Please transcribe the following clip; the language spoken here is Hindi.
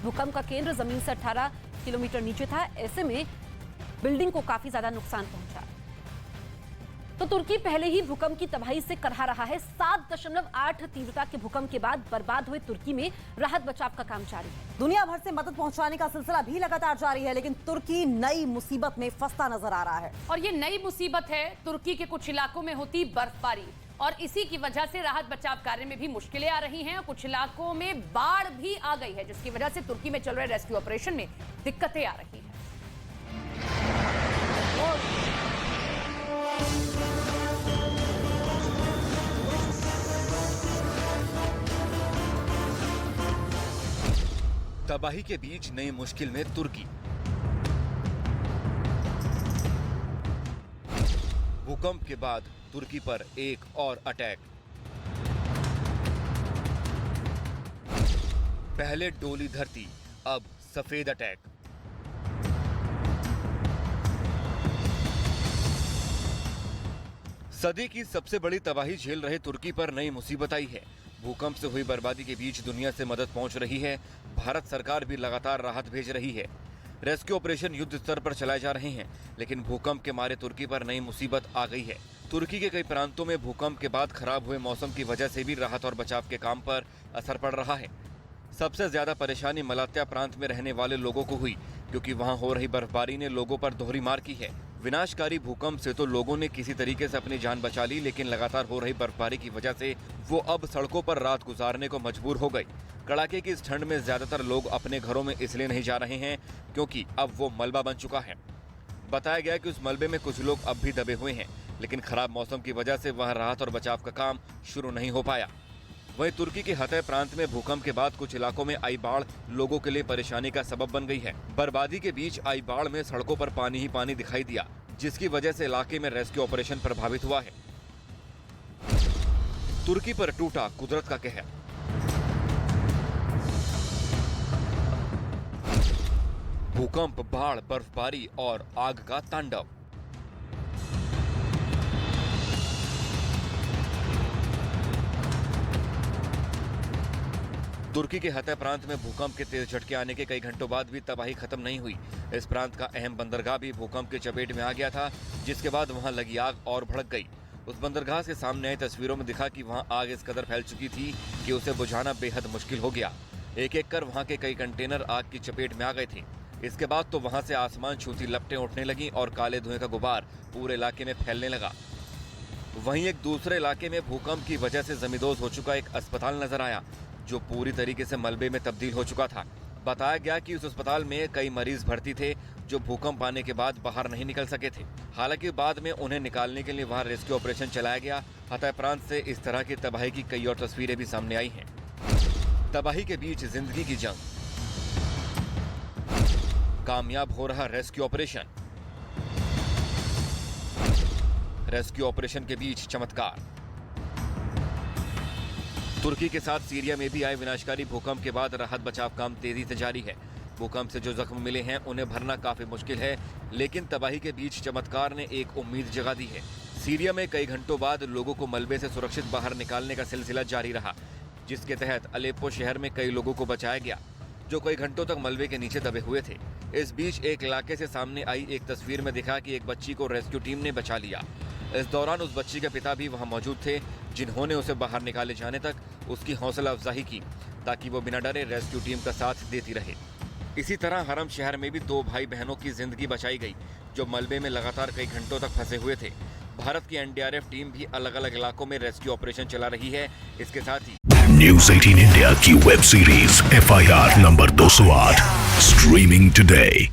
भूकंप का केंद्र जमीन से 18 किलोमीटर नीचे था। ऐसे में बिल्डिंग को काफी ज्यादा नुकसान पहुंचा। तो तुर्की पहले ही भूकंप की तबाही से करहा रहा है। 7.8 तीव्रता के भूकंप के बाद बर्बाद हुए तुर्की में राहत बचाव का काम जारी है। दुनिया भर से मदद पहुंचाने का सिलसिला भी लगातार जारी है, लेकिन तुर्की नई मुसीबत में फंसता नजर आ रहा है। और ये नई मुसीबत है, तुर्की के कुछ इलाकों में होती बर्फबारी और इसी की वजह से राहत बचाव कार्य में भी मुश्किलें आ रही हैं और कुछ इलाकों में बाढ़ भी आ गई है, जिसकी वजह से तुर्की में चल रहे रेस्क्यू ऑपरेशन में दिक्कतें आ रही हैं। तबाही के बीच नई मुश्किल में तुर्की। भूकंप के बाद तुर्की पर एक और अटैक। पहले डोली धरती, अब सफेद अटैक। सदी की सबसे बड़ी तबाही झेल रहे तुर्की पर नई मुसीबत आई है। भूकंप से हुई बर्बादी के बीच दुनिया से मदद पहुंच रही है। भारत सरकार भी लगातार राहत भेज रही है। रेस्क्यू ऑपरेशन युद्ध स्तर पर चलाए जा रहे हैं, लेकिन भूकंप के मारे तुर्की पर नई मुसीबत आ गई है। तुर्की के कई प्रांतों में भूकंप के बाद खराब हुए मौसम की वजह से भी राहत और बचाव के काम पर असर पड़ रहा है। सबसे ज्यादा परेशानी मलात्या प्रांत में रहने वाले लोगों को हुई, क्योंकि वहां हो रही बर्फबारी ने लोगों पर दोहरी मार की है। विनाशकारी भूकंप से तो लोगों ने किसी तरीके से अपनी जान बचा ली, लेकिन लगातार हो रही बर्फबारी की वजह से वो अब सड़कों पर रात गुजारने को मजबूर हो गए। कड़ाके की इस ठंड में ज्यादातर लोग अपने घरों में इसलिए नहीं जा रहे हैं क्योंकि अब वो मलबा बन चुका है। बताया गया कि उस मलबे में कुछ लोग अब भी दबे हुए हैं, लेकिन खराब मौसम की वजह से वहां राहत और बचाव का काम शुरू नहीं हो पाया। वहीं तुर्की के हतै प्रांत में भूकंप के बाद कुछ इलाकों में आई बाढ़ लोगों के लिए परेशानी का सबब बन गई है। बर्बादी के बीच आई बाढ़ में सड़कों पर पानी ही पानी दिखाई दिया, जिसकी वजह से इलाके में रेस्क्यू ऑपरेशन प्रभावित हुआ है। तुर्की पर टूटा कुदरत का कहर। भूकंप, बाढ़, बर्फबारी और आग का तांडव। तुर्की के हतै प्रांत में भूकंप के तेज झटके आने के कई घंटों बाद भी तबाही खत्म नहीं हुई। इस प्रांत का अहम बंदरगाह भी भूकंप के चपेट में आ गया था, जिसके बाद वहां लगी आग और भड़क गई। उस बंदरगाह से सामने आई तस्वीरों में दिखा कि वहां आग इस कदर फैल चुकी थी कि उसे बुझाना बेहद मुश्किल हो गया। एक एक कर वहां के कई कंटेनर आग की चपेट में आ गए थे। इसके बाद तो वहां से आसमान छूती लपटें उठने लगी और काले धुएं का गुबार पूरे इलाके में फैलने लगा। वहीं एक दूसरे इलाके में भूकंप की वजह से जमींदोज हो चुका एक अस्पताल नजर आया, जो पूरी तरीके से मलबे में तब्दील हो चुका था। बताया गया कि उस अस्पताल में कई मरीज भर्ती थे जो भूकंप आने के बाद बाहर नहीं निकल सके थे। हालांकि बाद में उन्हें निकालने के लिए वहां रेस्क्यू ऑपरेशन चलाया गया। हतै प्रांत से इस तरह की तबाही की कई और तस्वीरें भी सामने आई हैं। तबाही के बीच जिंदगी की जंग। कामयाब हो रहा रेस्क्यू ऑपरेशन। रेस्क्यू ऑपरेशन के बीच चमत्कार। तुर्की के साथ सीरिया में भी आए विनाशकारी भूकंप के बाद राहत बचाव काम तेजी से जारी है। भूकंप से जो जख्म मिले हैं उन्हें भरना काफी मुश्किल है, लेकिन तबाही के बीच चमत्कार ने एक उम्मीद जगा दी है। सीरिया में कई घंटों बाद लोगों को मलबे से सुरक्षित बाहर निकालने का सिलसिला जारी रहा, जिसके तहत अलेप्पो शहर में कई लोगों को बचाया गया जो कई घंटों तक मलबे के नीचे दबे हुए थे। इस बीच एक इलाके से सामने आई एक तस्वीर में दिखा कि एक बच्ची को रेस्क्यू टीम ने बचा लिया। इस दौरान उस बच्ची के पिता भी वहां मौजूद थे, जिन्होंने उसे बाहर निकाले जाने तक उसकी हौसला अफजाई की, ताकि वो बिना डरे रेस्क्यू टीम का साथ देती रहे। इसी तरह हरम शहर में भी 2 भाई बहनों की जिंदगी बचाई गई, जो मलबे में लगातार कई घंटों तक फंसे हुए थे। भारत की एनडीआरएफ टीम भी अलग अलग इलाकों में रेस्क्यू ऑपरेशन चला रही है। इसके साथ ही न्यूज़ 18 इंडिया की web series FIR number 208 streaming today.